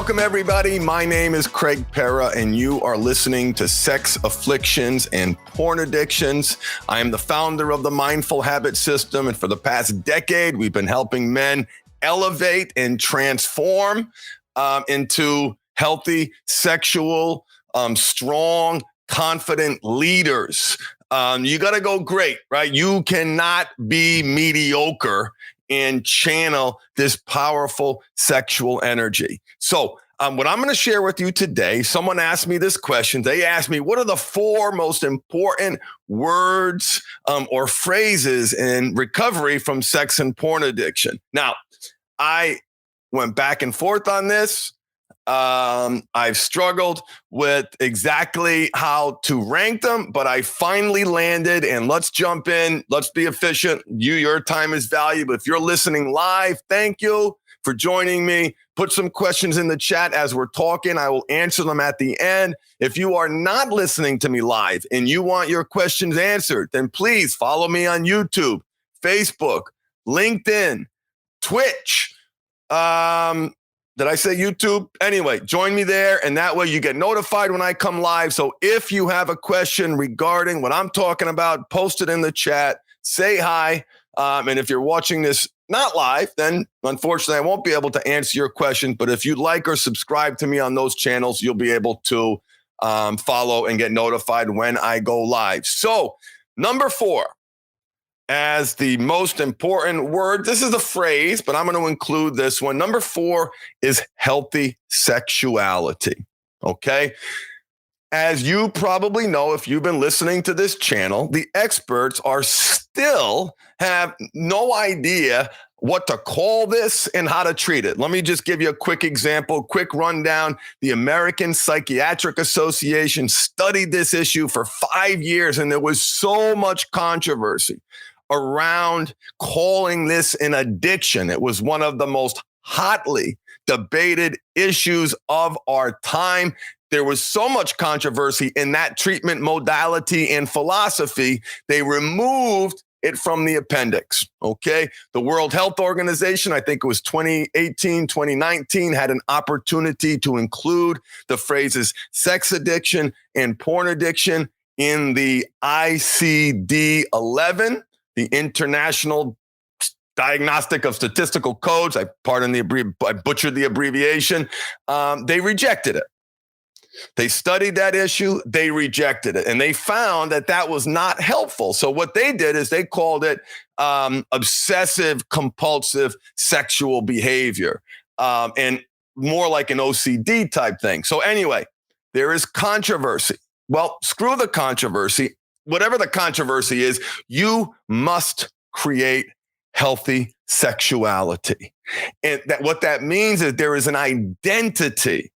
Welcome, everybody. My name is Craig Pera, and you are listening to Sex Afflictions and Porn Addictions. I am the founder of the Mindful Habit System, and for the past decade, we've been helping men elevate and transform into healthy, sexual, strong, confident leaders. You got to go great, right? You cannot be mediocre and channel this powerful sexual energy. So what I'm going to share with you today, someone asked me this question. They asked me, what are the 4 most important words or phrases in recovery from sex and porn addiction? Now, I went back and forth on this. I've struggled with exactly how to rank them, but I finally landed, and let's jump in. Let's be efficient. Your time is valuable. If you're listening live, thank you for joining me. Put some questions in the chat as we're talking. I will answer them at the end. If you are not listening to me live and you want your questions answered, then please follow me on YouTube, Facebook, LinkedIn, Twitch. Did I say YouTube? Anyway, join me there, and that way you get notified when I come live. So if you have a question regarding what I'm talking about, post it in the chat, say hi. And if you're watching this not live, then unfortunately I won't be able to answer your question. But if you like or subscribe to me on those channels, you'll be able to follow and get notified when I go live. So number 4. As the most important word, this is a phrase, but I'm going to include this one. Number 4 is healthy sexuality. Okay. As you probably know, if you've been listening to this channel, the experts are still have no idea what to call this and how to treat it. Let me just give you a quick example, quick rundown. The American Psychiatric Association studied this issue for 5 years, and there was so much controversy around calling this an addiction. It was one of the most hotly debated issues of our time. There was so much controversy in that treatment modality and philosophy, they removed it from the appendix, okay? The World Health Organization, I think it was 2018, 2019, had an opportunity to include the phrases sex addiction and porn addiction in the ICD-11, the International Diagnostic of Statistical Codes. I butchered the abbreviation. They rejected it. They studied that issue. They rejected it. And they found that that was not helpful. So what they did is they called it obsessive compulsive sexual behavior, and more like an OCD type thing. So anyway, there is controversy. Well, screw the controversy. Whatever the controversy is, you must create healthy sexuality. And what that means is there is an identity.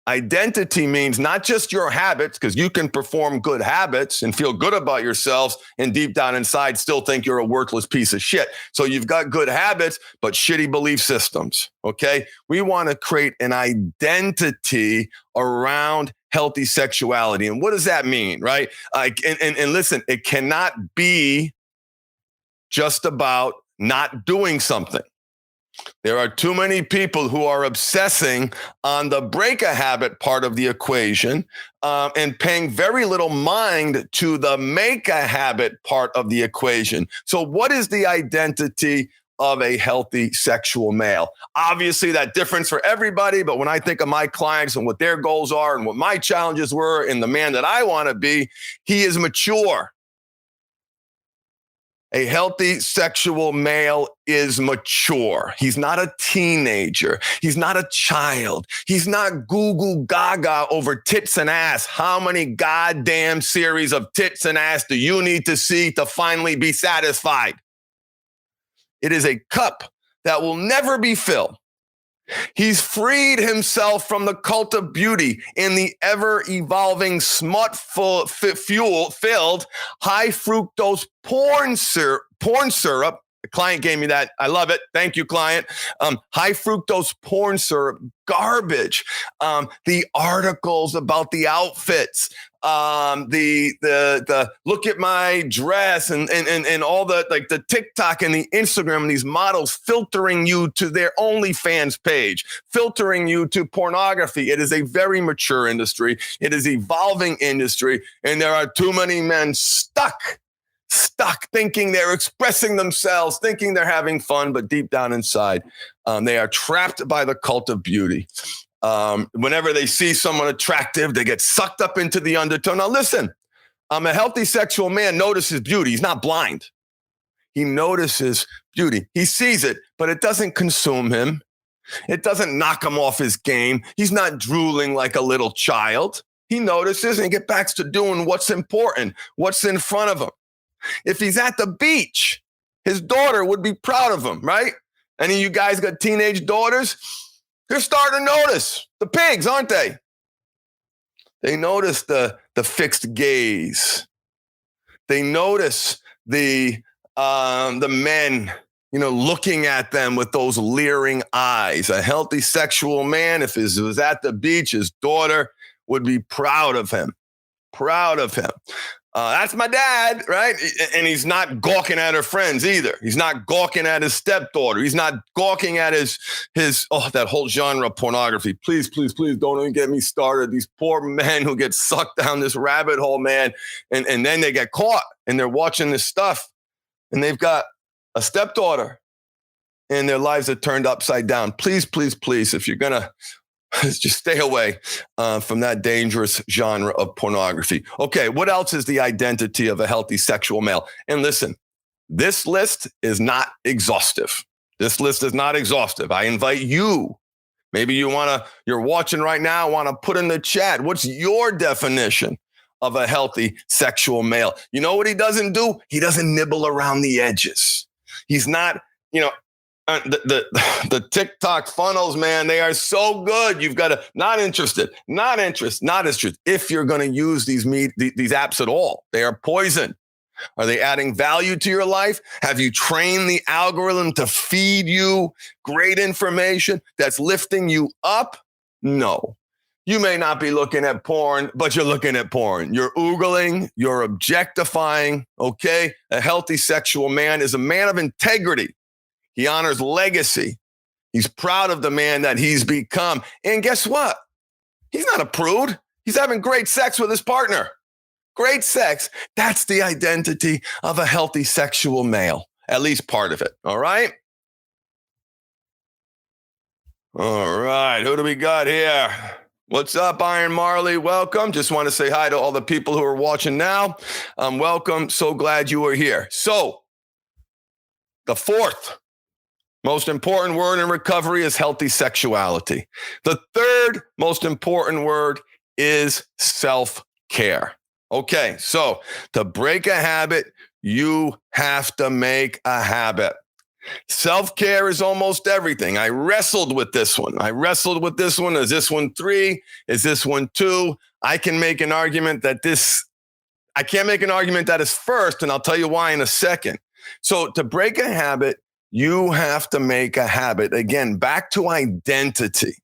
Identity means not just your habits, because you can perform good habits and feel good about yourselves and deep down inside still think you're a worthless piece of shit. So you've got good habits, but shitty belief systems, okay? We want to create an identity around healthy sexuality. And what does that mean, right? And listen, it cannot be just about not doing something. There are too many people who are obsessing on the break a habit part of the equation and paying very little mind to the make a habit part of the equation. So what is the identity of a healthy sexual male? Obviously, that difference for everybody, but when I think of my clients and what their goals are and what my challenges were and the man that I want to be, he is mature. A healthy sexual male is mature. He's not a teenager. He's not a child. He's not goo-goo gaga over tits and ass. How many goddamn series of tits and ass do you need to see to finally be satisfied? It is a cup that will never be filled. He's freed himself from the cult of beauty in the ever-evolving smut-filled high fructose porn syrup The client gave me that. I love it. Thank you, client. High fructose corn syrup, garbage. The articles about the outfits, the look at my dress and all the like the TikTok and the Instagram and these models filtering you to their OnlyFans page, filtering you to pornography. It is a very mature industry. It is evolving industry, and there are too many men stuck thinking they're expressing themselves, thinking they're having fun, but deep down inside, they are trapped by the cult of beauty. Whenever they see someone attractive, they get sucked up into the undertow. Now, listen, a healthy sexual man notices beauty. He's not blind. He notices beauty. He sees it, but it doesn't consume him. It doesn't knock him off his game. He's not drooling like a little child. He notices and gets back to doing what's important, what's in front of him. If he's at the beach, his daughter would be proud of him, right? Any of you guys got teenage daughters? They're starting to notice the pigs, aren't they? They notice the fixed gaze. They notice the men, looking at them with those leering eyes. A healthy sexual man, if he was at the beach, his daughter would be proud of him. Proud of him. That's my dad, right? And he's not gawking at her friends either. He's not gawking at his stepdaughter. He's not gawking at his that whole genre of pornography. Please, please, please don't even get me started. These poor men who get sucked down this rabbit hole, man. And then they get caught and they're watching this stuff and they've got a stepdaughter and their lives are turned upside down. Please, please, please, if you're going to just stay away from that dangerous genre of pornography. Okay, what else is the identity of a healthy sexual male? And listen, this list is not exhaustive. This list is not exhaustive. I invite you, maybe you're watching right now, want to put in the chat, what's your definition of a healthy sexual male? You know what he doesn't do? He doesn't nibble around the edges. He's not, the TikTok funnels, man, they are so good. You've got to not interested. If you're going to use these apps at all, they are poison. Are they adding value to your life? Have you trained the algorithm to feed you great information that's lifting you up? No. You may not be looking at porn, but you're looking at porn. You're oogling, you're objectifying, okay? A healthy sexual man is a man of integrity. He honors legacy. He's proud of the man that he's become. And guess what? He's not a prude. He's having great sex with his partner. Great sex. That's the identity of a healthy sexual male, at least part of it. All right? All right. Who do we got here? What's up, Iron Marley? Welcome. Just want to say hi to all the people who are watching now. Welcome. So glad you are here. So, the fourth most important word in recovery is healthy sexuality. The third most important word is self-care. Okay, so to break a habit, you have to make a habit. Self-care is almost everything. I wrestled with this one. Is this one 3? Is this one 2? I can't make an argument that is first, and I'll tell you why in a second. So to break a habit, you have to make a habit. Again, back to identity,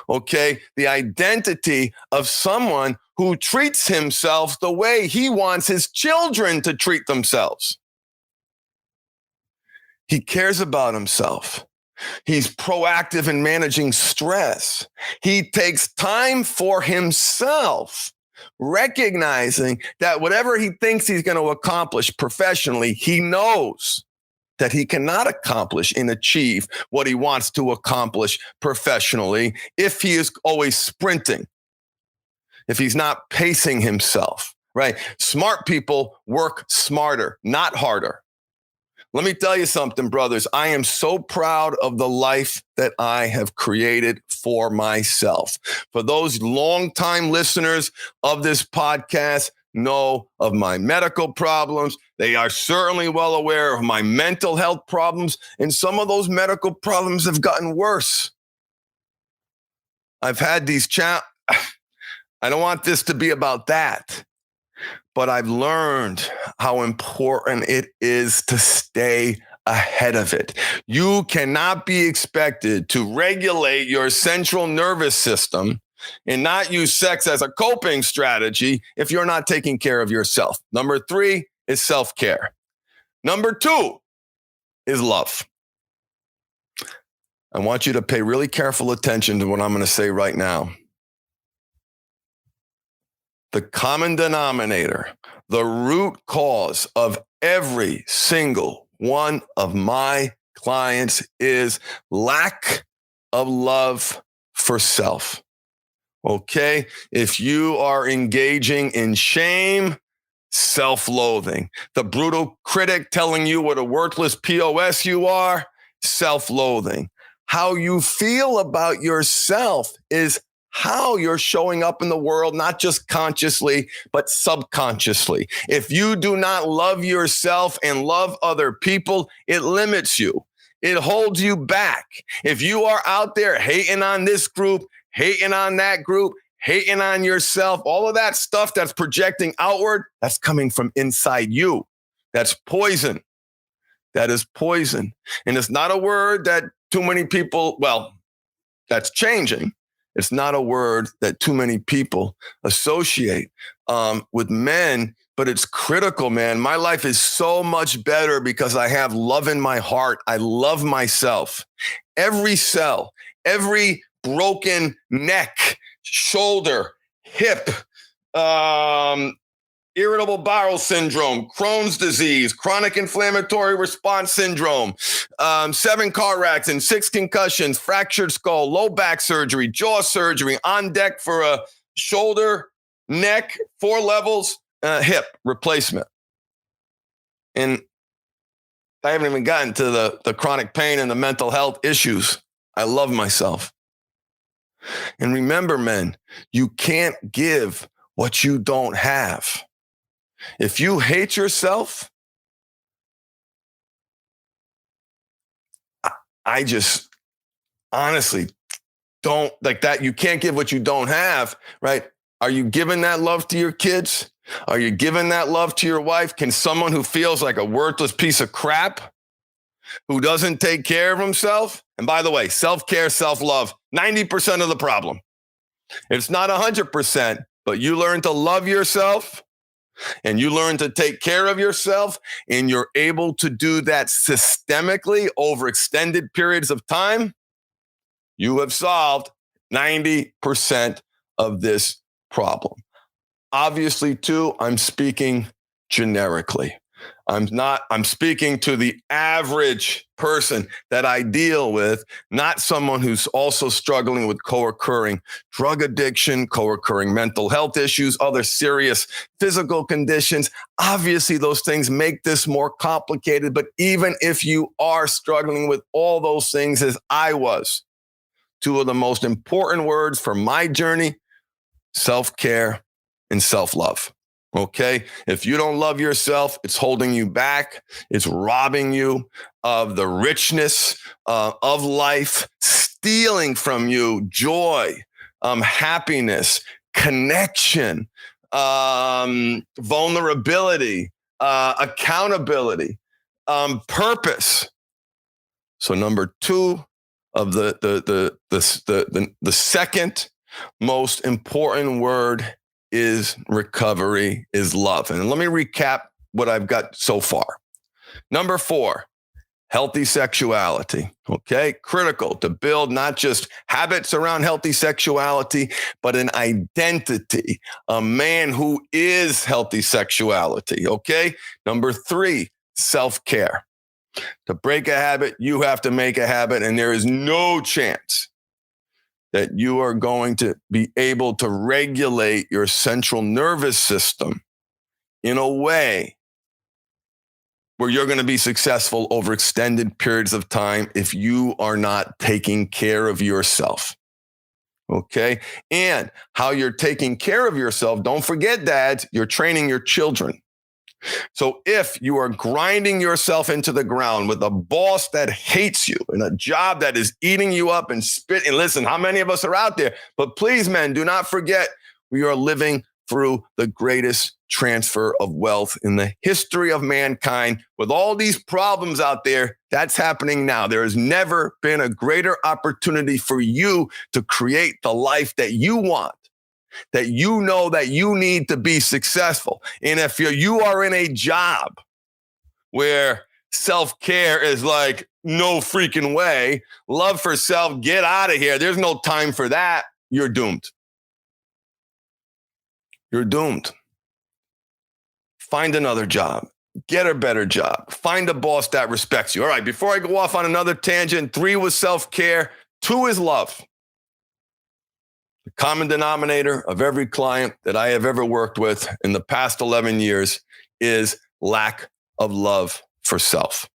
okay? The identity of someone who treats himself the way he wants his children to treat themselves. He cares about himself. He's proactive in managing stress. He takes time for himself, recognizing that whatever he thinks he's going to accomplish professionally, he knows that he cannot accomplish and achieve what he wants to accomplish professionally if he is always sprinting, if he's not pacing himself, right? Smart people work smarter, not harder. Let me tell you something, brothers. I am so proud of the life that I have created for myself. For those longtime listeners of this podcast, know of my medical problems. They are certainly well aware of my mental health problems, and some of those medical problems have gotten worse. I've had these I don't want this to be about that, but I've learned how important it is to stay ahead of it. You cannot be expected to regulate your central nervous system and not use sex as a coping strategy if you're not taking care of yourself. Number 3 is self-care. Number 2 is love. I want you to pay really careful attention to what I'm going to say right now. The common denominator, the root cause of every single one of my clients is lack of love for self. Okay? If you are engaging in shame, self-loathing, the brutal critic telling you what a worthless POS you are, self-loathing. How you feel about yourself is how you're showing up in the world, not just consciously, but subconsciously. If you do not love yourself and love other people, it limits you. It holds you back. If you are out there hating on this group, hating on that group, hating on yourself, all of that stuff that's projecting outward, that's coming from inside you. That's poison. That is poison. And it's not a word that too many people, well, that's changing. It's not a word that too many people associate with men, but it's critical, man. My life is so much better because I have love in my heart. I love myself. Every cell, every broken neck, shoulder, hip, irritable bowel syndrome, Crohn's disease, chronic inflammatory response syndrome, 7 car accidents, 6 concussions, fractured skull, low back surgery, jaw surgery, on deck for a shoulder, neck, 4 levels, hip replacement. And I haven't even gotten to the chronic pain and the mental health issues. I love myself. And remember, men, you can't give what you don't have. If you hate yourself, I just honestly don't like that. You can't give what you don't have, right? Are you giving that love to your kids? Are you giving that love to your wife? Can someone who feels like a worthless piece of crap, who doesn't take care of himself? And by the way, self-care, self-love, 90% of the problem. It's not 100%, but you learn to love yourself and you learn to take care of yourself, and you're able to do that systemically over extended periods of time, you have solved 90% of this problem. Obviously, too, I'm speaking generically. I'm speaking to the average person that I deal with, not someone who's also struggling with co-occurring drug addiction, co-occurring mental health issues, other serious physical conditions. Obviously, those things make this more complicated, but even if you are struggling with all those things as I was, 2 of the most important words for my journey, self-care and self-love. Okay. If you don't love yourself, it's holding you back. It's robbing you of the richness of life, stealing from you joy, happiness, connection, vulnerability, accountability, purpose. So number 2 of the second most important word is recovery, is love. And let me recap what I've got so far. Number 4, healthy sexuality. Okay. Critical to build not just habits around healthy sexuality, but an identity, a man who is healthy sexuality. Okay. Number 3, self-care. To break a habit, you have to make a habit, and there is no chance that you are going to be able to regulate your central nervous system in a way where you're going to be successful over extended periods of time if you are not taking care of yourself. Okay? And how you're taking care of yourself, don't forget, dads, you're training your children. So if you are grinding yourself into the ground with a boss that hates you and a job that is eating you up and spit, and listen, how many of us are out there? But please, men, do not forget, we are living through the greatest transfer of wealth in the history of mankind. With all these problems out there, that's happening now. There has never been a greater opportunity for you to create the life that you want, that you know that you need to be successful. And if you are in a job where self-care is like, no freaking way, love for self, get out of here, there's no time for that, you're doomed. You're doomed. Find another job. Get a better job. Find a boss that respects you. All right, before I go off on another tangent, 3 was self-care. 2 is love. The common denominator of every client that I have ever worked with in the past 11 years is lack of love for self.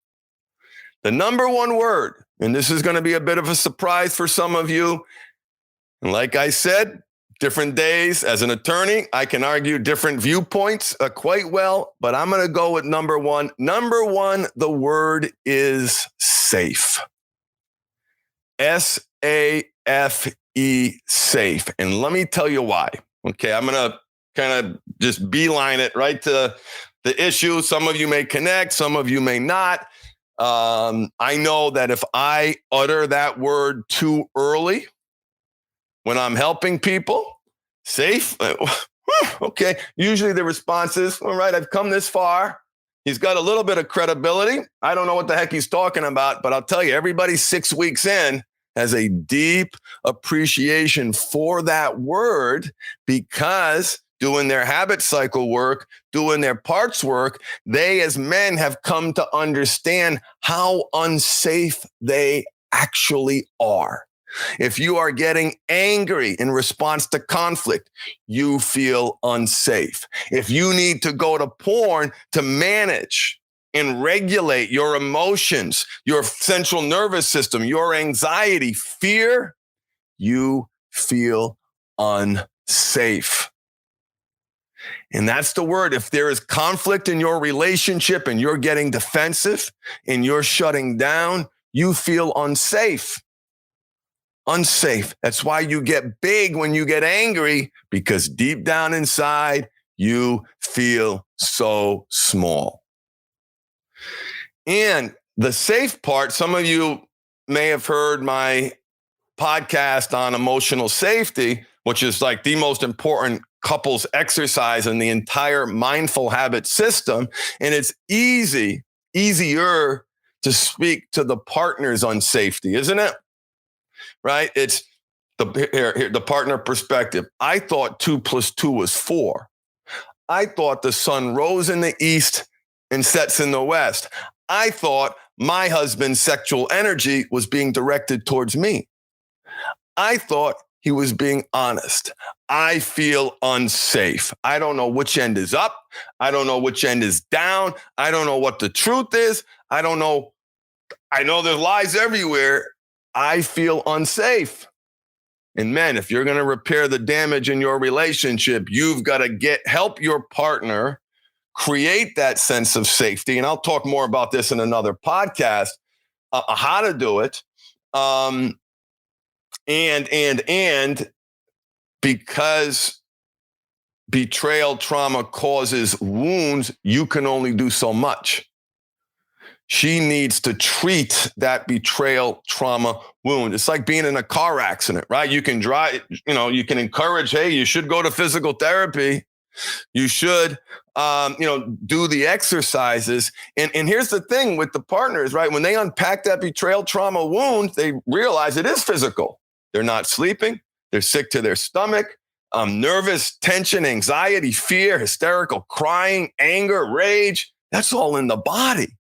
The number one word, and this is going to be a bit of a surprise for some of you, and like I said, different days as an attorney, I can argue different viewpoints quite well, but I'm going to go with number one. Number one, the word is safe. S-A-F-E, safe. And let me tell you why. Okay, I'm going to kind of just beeline it right to the issue. Some of you may connect, some of you may not. I know that if I utter that word too early, when I'm helping people, safe, okay. Usually the response is, all right, I've come this far. He's got a little bit of credibility. I don't know what the heck he's talking about, but I'll tell you, everybody 6 weeks in has a deep appreciation for that word because doing their habit cycle work, doing their parts work, they as men have come to understand how unsafe they actually are. If you are getting angry in response to conflict, you feel unsafe. If you need to go to porn to manage and regulate your emotions, your central nervous system, your anxiety, fear, you feel unsafe. And that's the word. If there is conflict in your relationship and you're getting defensive and you're shutting down, you feel unsafe. Unsafe. That's why you get big when you get angry, because deep down inside, you feel so small. And the safe part, some of you may have heard my podcast on emotional safety, which is like the most important couples exercise in the entire mindful habit system. And it's easier to speak to the partners on safety, isn't it? Right? It's the partner perspective. I thought 2 + 2 was 4. I thought the sun rose in the east and sets in the west. I thought my husband's sexual energy was being directed towards me. I thought he was being honest. I feel unsafe. I don't know which end is up. I don't know which end is down. I don't know what the truth is. I don't know. I know there's lies everywhere. I feel unsafe. And men, if you're going to repair the damage in your relationship, you've got to help your partner create that sense of safety. And I'll talk more about this in another podcast, how to do it. And because betrayal trauma causes wounds, you can only do so much. She needs to treat that betrayal trauma wound. It's like being in a car accident, right? You can drive, you can encourage, hey, you should go to physical therapy. You should, do the exercises. And here's the thing with the partners, right? When they unpack that betrayal trauma wound, they realize it is physical. They're not sleeping. They're sick to their stomach. Nervous, tension, anxiety, fear, hysterical crying, anger, rage. That's all in the body.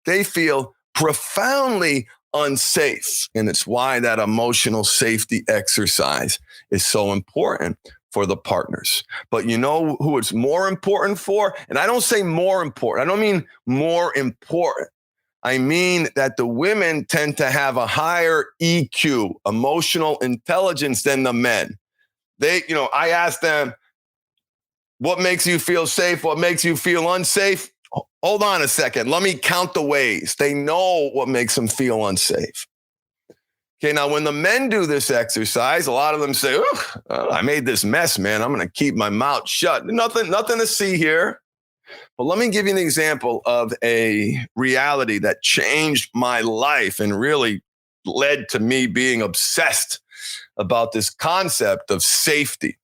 They feel profoundly unsafe. And it's why that emotional safety exercise is so important for the partners. But you know who it's more important for? And I don't say more important. I don't mean more important. I mean that the women tend to have a higher EQ, emotional intelligence, than the men. I ask them, what makes you feel safe? What makes you feel unsafe? Hold on a second. Let me count the ways. They know what makes them feel unsafe. Okay, now when the men do this exercise, a lot of them say, I made this mess, man. I'm going to keep my mouth shut. Nothing to see here. But let me give you an example of a reality that changed my life and really led to me being obsessed about this concept of safety.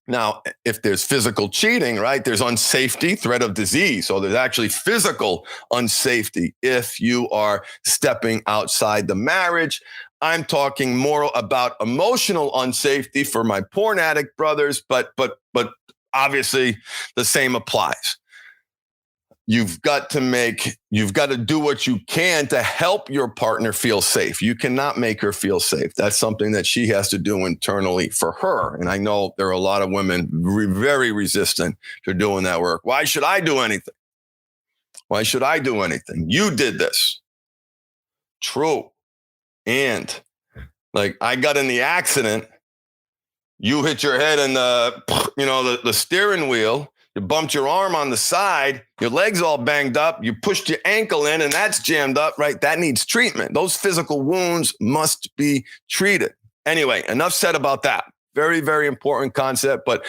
Now, if there's physical cheating, right, there's unsafety, threat of disease. So there's actually physical unsafety if you are stepping outside the marriage. I'm talking more about emotional unsafety for my porn addict brothers, but obviously the same applies. You've got to do what you can to help your partner feel safe. You cannot make her feel safe. That's something that she has to do internally for her. And I know there are a lot of women very resistant to doing that work. Why should I do anything? Why should I do anything? You did this. True. And like I got in the accident, you hit your head in the steering wheel. You bumped your arm on the side, your leg's all banged up, you pushed your ankle in and that's jammed up, right? That needs treatment. Those physical wounds must be treated. Anyway, enough said about that. Very, very important concept, but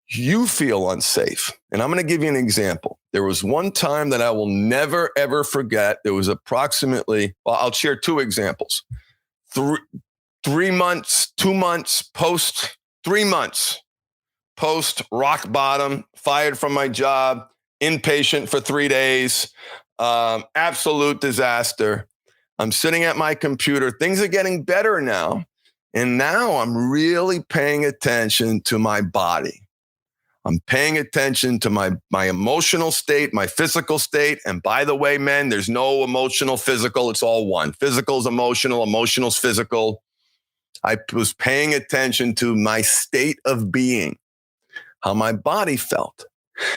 you feel unsafe. And I'm going to give you an example. There was one time that I will never, ever forget. There was I'll share two examples. 3 months, 2 months, post 3 months. Post rock bottom, fired from my job, inpatient for 3 days, absolute disaster. I'm sitting at my computer. Things are getting better now. And now I'm really paying attention to my body. I'm paying attention to my emotional state, my physical state. And by the way, men, there's no emotional, physical. It's all one. Physical's emotional, emotional's physical. I was paying attention to my state of being, how my body felt.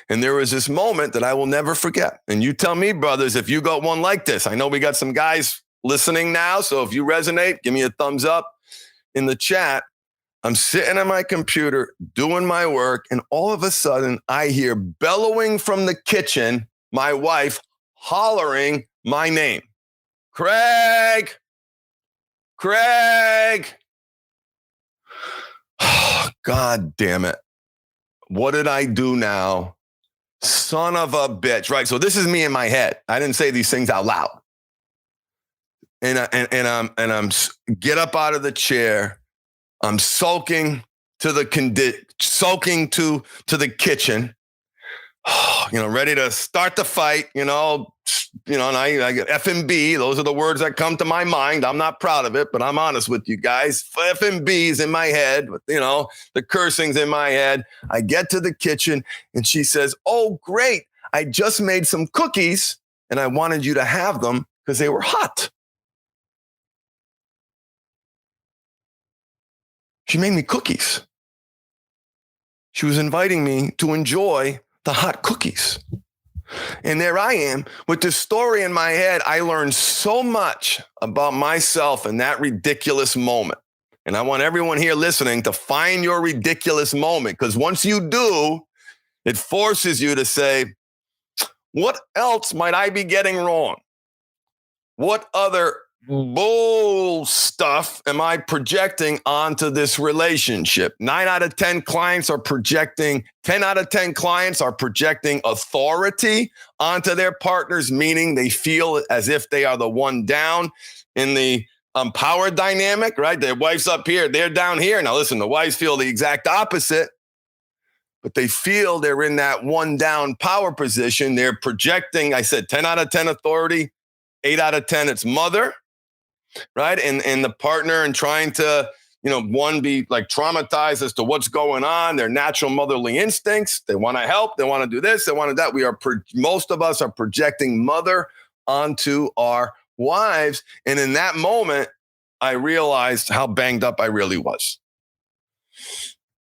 And there was this moment that I will never forget. And you tell me, brothers, if you got one like this. I know we got some guys listening now. So if you resonate, give me a thumbs up in the chat. I'm sitting at my computer doing my work. And all of a sudden I hear bellowing from the kitchen, my wife hollering my name. Craig. God damn it. What did I do now? Son of a bitch, right? So this is me in my head. I didn't say these things out loud. And I'm get up out of the chair. I'm sulking to the kitchen. Ready to start the fight. And I get F and B. Those are the words that come to my mind. I'm not proud of it, but I'm honest with you guys. F and B's in my head. The cursing's in my head. I get to the kitchen and she says, "Oh, great. I just made some cookies and I wanted you to have them because they were hot." She made me cookies. She was inviting me to enjoy the hot cookies. And there I am with this story in my head. I learned so much about myself in that ridiculous moment. And I want everyone here listening to find your ridiculous moment, because once you do, it forces you to say, what else might I be getting wrong? What other bull stuff am I projecting onto this relationship? 9 out of 10 clients are projecting, 10 out of 10 clients are projecting authority onto their partners, meaning they feel as if they are the one down in the power dynamic, right? Their wife's up here, they're down here. Now listen, the wives feel the exact opposite, but they feel they're in that one down power position. They're projecting, I said 10 out of 10 authority, 8 out of 10 it's mother, right? And the partner, and trying to, one, be like traumatized as to what's going on, their natural motherly instincts. They want to help. They want to do this. They want to that. Most of us are projecting mother onto our wives. And in that moment, I realized how banged up I really was.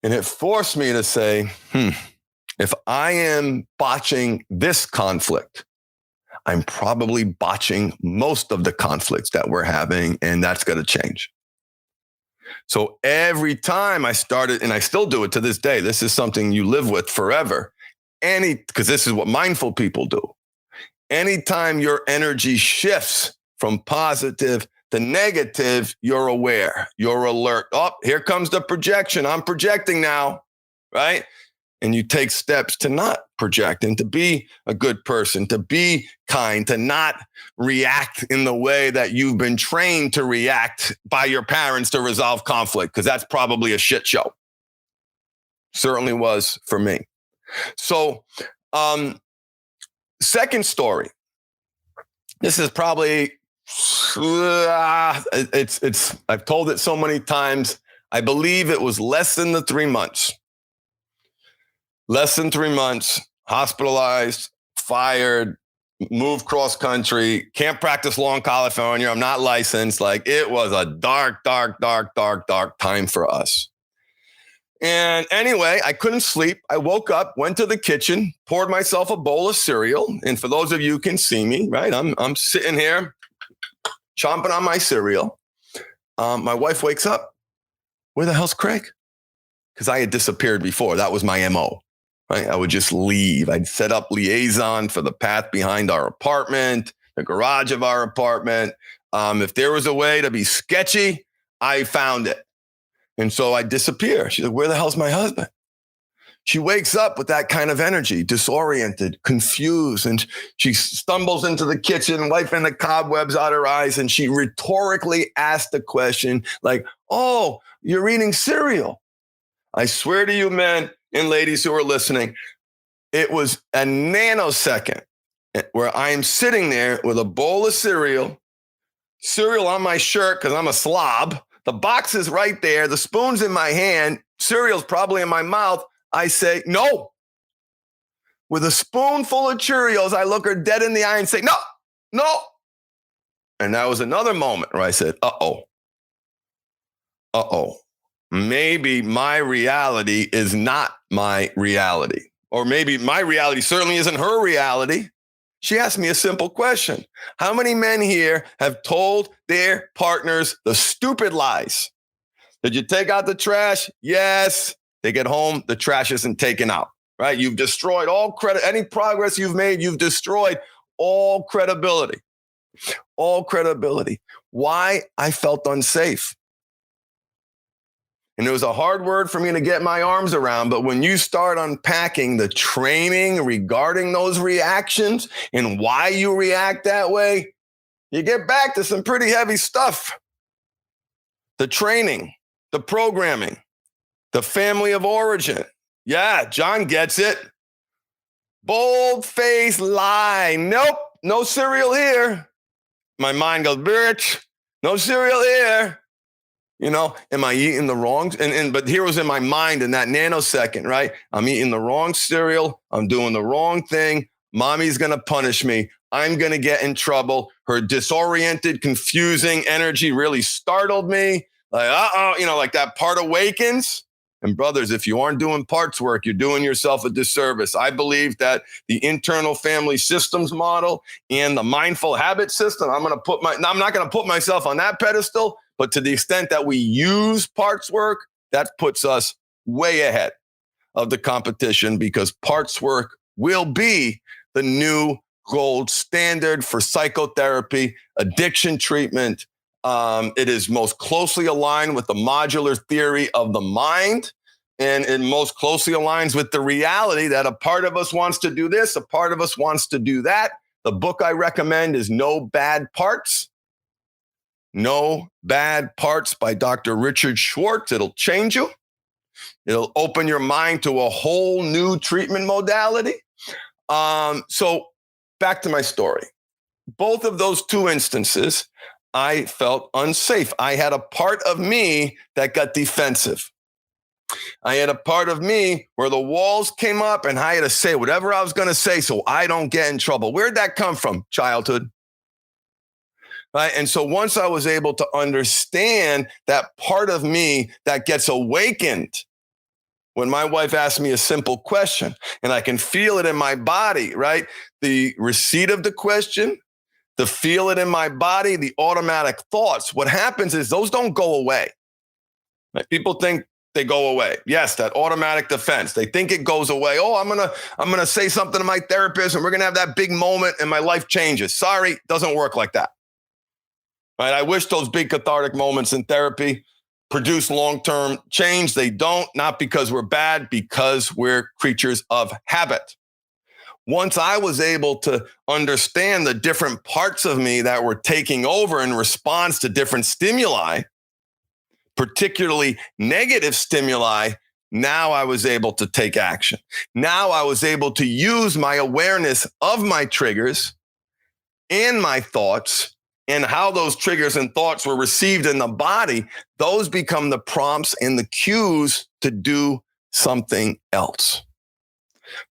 And it forced me to say, if I am botching this conflict, I'm probably botching most of the conflicts that we're having, and that's going to change. So every time I started, and I still do it to this day, this is something you live with forever. Because this is what mindful people do. Anytime your energy shifts from positive The negative, you're aware, you're alert. Oh, here comes the projection. I'm projecting now, right? And you take steps to not project and to be a good person, to be kind, to not react in the way that you've been trained to react by your parents to resolve conflict, because that's probably a shit show. Certainly was for me. So, second story. This is probably, I've told it so many times. I believe it was less than 3 months. Less than 3 months, hospitalized, fired, moved cross country, can't practice law in California. I'm not licensed. Like, it was a dark time for us. And anyway, I couldn't sleep. I woke up, went to the kitchen, poured myself a bowl of cereal. And for those of you who can see me, right, I'm sitting here chomping on my cereal. My wife wakes up. Where the hell's Craig? Because I had disappeared before. That was my MO. Right? I would just leave. I'd set up liaison for the path behind our apartment, the garage of our apartment. If there was a way to be sketchy, I found it. And so I disappear. She's like, where the hell's my husband? She wakes up with that kind of energy, disoriented, confused, and she stumbles into the kitchen, wiping the cobwebs out her eyes, and she rhetorically asked the question like, oh, you're eating cereal. I swear to you, men and ladies who are listening, it was a nanosecond where I am sitting there with a bowl of cereal on my shirt because I'm a slob. The box is right there. The spoon's in my hand. Cereal's probably in my mouth. I say, no. With a spoonful of Cheerios, I look her dead in the eye and say, no. And that was another moment where I said, uh-oh. Maybe my reality is not my reality. Or maybe my reality certainly isn't her reality. She asked me a simple question. How many men here have told their partners the stupid lies? Did you take out the trash? Yes. They get home, the trash isn't taken out, right? You've destroyed all credit. Any progress you've made, you've destroyed all credibility. All credibility. Why? I felt unsafe. And it was a hard word for me to get my arms around. But when you start unpacking the training regarding those reactions and why you react that way, you get back to some pretty heavy stuff. The training, the programming, the family of origin. Yeah, John gets it. Bold-faced lie. Nope, no cereal here. My mind goes, bitch, no cereal here. You know, am I eating the wrong? But here was in my mind in that nanosecond, right? I'm eating the wrong cereal. I'm doing the wrong thing. Mommy's going to punish me. I'm going to get in trouble. Her disoriented, confusing energy really startled me. Like, like that part awakens. And brothers, if you aren't doing parts work, you're doing yourself a disservice. I believe that the internal family systems model and the mindful habit system, I'm not going to put myself on that pedestal. But to the extent that we use parts work, that puts us way ahead of the competition because parts work will be the new gold standard for psychotherapy, addiction treatment. It is most closely aligned with the modular theory of the mind, and it most closely aligns with the reality that a part of us wants to do this, a part of us wants to do that. The book I recommend is No Bad Parts. No Bad Parts by Dr. Richard Schwartz. It'll change you. It'll open your mind to a whole new treatment modality. So back to my story. Both of those two instances, I felt unsafe. I had a part of me that got defensive. I had a part of me where the walls came up and I had to say whatever I was going to say so I don't get in trouble. Where'd that come from? Childhood. Right. And so once I was able to understand that part of me that gets awakened when my wife asks me a simple question and I can feel it in my body, right? The receipt of the question, the feel it in my body, the automatic thoughts. What happens is those don't go away. Right? People think they go away. Yes, that automatic defense. They think it goes away. Oh, I'm gonna say something to my therapist and we're gonna have that big moment and my life changes. Sorry, it doesn't work like that. right? I wish those big cathartic moments in therapy produce long-term change. They don't, not because we're bad, because we're creatures of habit. Once I was able to understand the different parts of me that were taking over in response to different stimuli, particularly negative stimuli, now I was able to take action. Now I was able to use my awareness of my triggers and my thoughts and how those triggers and thoughts were received in the body. Those become the prompts and the cues to do something else.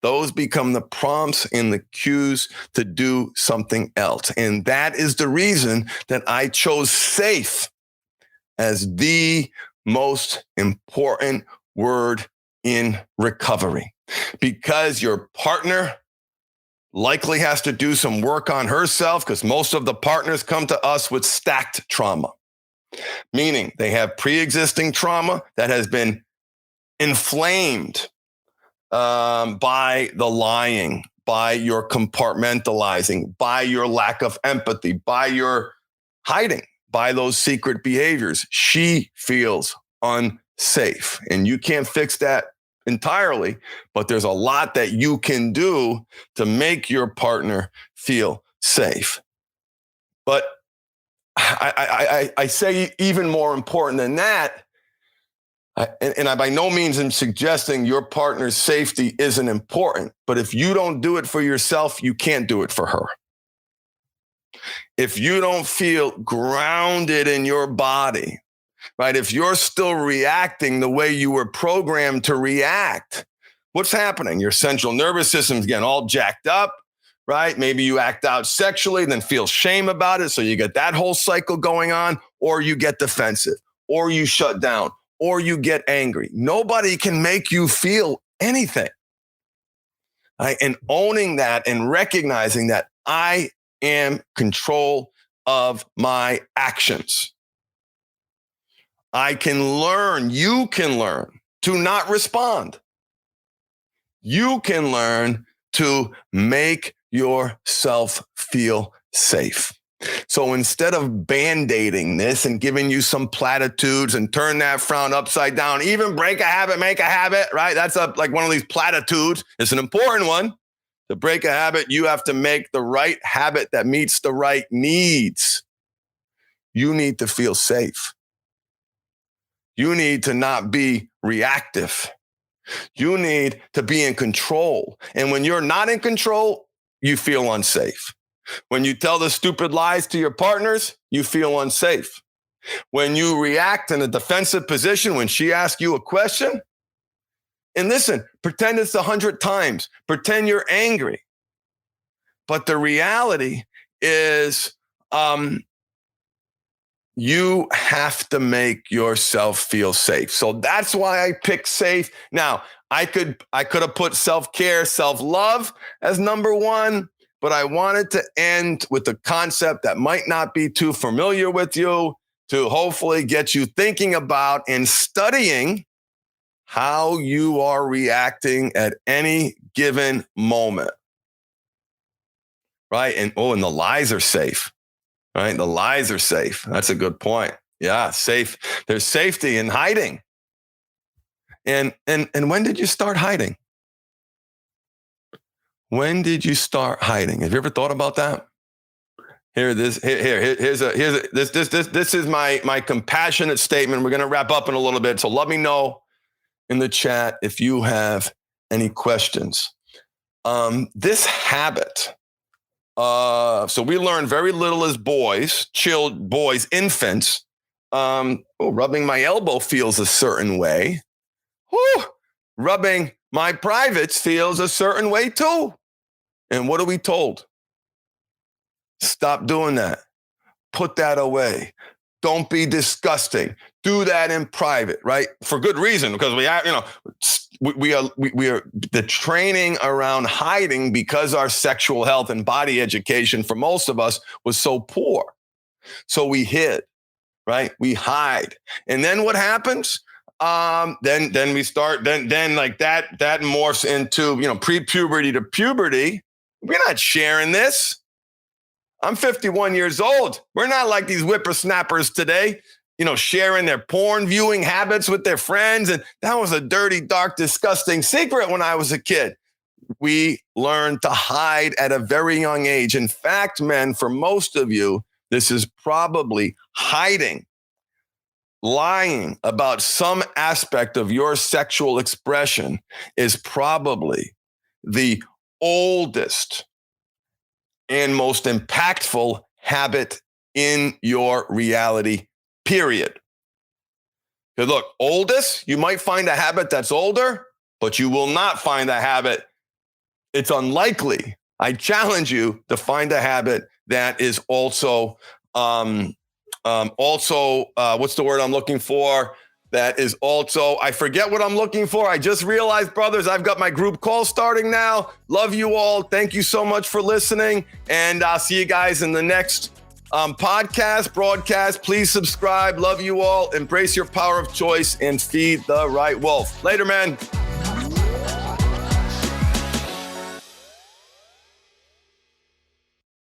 Those become the prompts and the cues to do something else. And that is the reason that I chose safe as the most important word in recovery, because your partner likely has to do some work on herself, because most of the partners come to us with stacked trauma, meaning they have pre-existing trauma that has been inflamed by the lying, by your compartmentalizing, by your lack of empathy, by your hiding, by those secret behaviors. She feels unsafe, and you can't fix that entirely, but there's a lot that you can do to make your partner feel safe. But I say even more important than that, and I by no means am suggesting your partner's safety isn't important, but if you don't do it for yourself, you can't do it for her. If you don't feel grounded in your body, right? If you're still reacting the way you were programmed to react, what's happening? Your central nervous system's getting all jacked up, right? Maybe you act out sexually, then feel shame about it. So you get that whole cycle going on, or you get defensive, or you shut down, or you get angry. Nobody can make you feel anything. Right? And owning that and recognizing that I am control of my actions. I can learn, you can learn to not respond. You can learn to make yourself feel safe. So instead of band-aiding this and giving you some platitudes and turn that frown upside down, even break a habit, make a habit, right? That's like one of these platitudes. It's an important one. To break a habit, you have to make the right habit that meets the right needs. You need to feel safe. You need to not be reactive. You need to be in control. And when you're not in control, you feel unsafe. When you tell the stupid lies to your partners, you feel unsafe. When you react in a defensive position, when she asks you a question, and listen, pretend it's 100 times. Pretend you're angry. But the reality is, you have to make yourself feel safe. So that's why I picked safe. Now, I could have put self-care, self-love as number one, but I wanted to end with a concept that might not be too familiar with you, to hopefully get you thinking about and studying how you are reacting at any given moment. Right? And the lies are safe. Right? The lies are safe. That's a good point. Yeah, safe. There's safety in hiding. And when did you start hiding? When did you start hiding? Have you ever thought about that? This is my compassionate statement. We're going to wrap up in a little bit. So let me know in the chat if you have any questions. This habit. So we learn very little as boys, infants. Rubbing my elbow feels a certain way. Rubbing my privates feels a certain way too. And what are we told? Stop doing that. Put that away. Don't be disgusting. Do that in private, right? For good reason, because we are the training around hiding, because our sexual health and body education for most of us was so poor. So we hid, right? We hide. And then what happens? Then we start, then like that morphs into, pre-puberty to puberty. We're not sharing this. I'm 51 years old. We're not like these whippersnappers today, sharing their porn viewing habits with their friends. And that was a dirty, dark, disgusting secret when I was a kid. We learned to hide at a very young age. In fact, men, for most of you, this is probably hiding, lying about some aspect of your sexual expression is probably the oldest and most impactful habit in your reality, period. Because look, oldest, you might find a habit that's older, but you will not find a habit. It's unlikely. I challenge you to find a habit that is also, what's the word I'm looking for? That is also, I forget what I'm looking for. I just realized, brothers, I've got my group call starting now. Love you all. Thank you so much for listening. And I'll see you guys in the next broadcast. Please subscribe. Love you all. Embrace your power of choice and feed the right wolf. Later, man.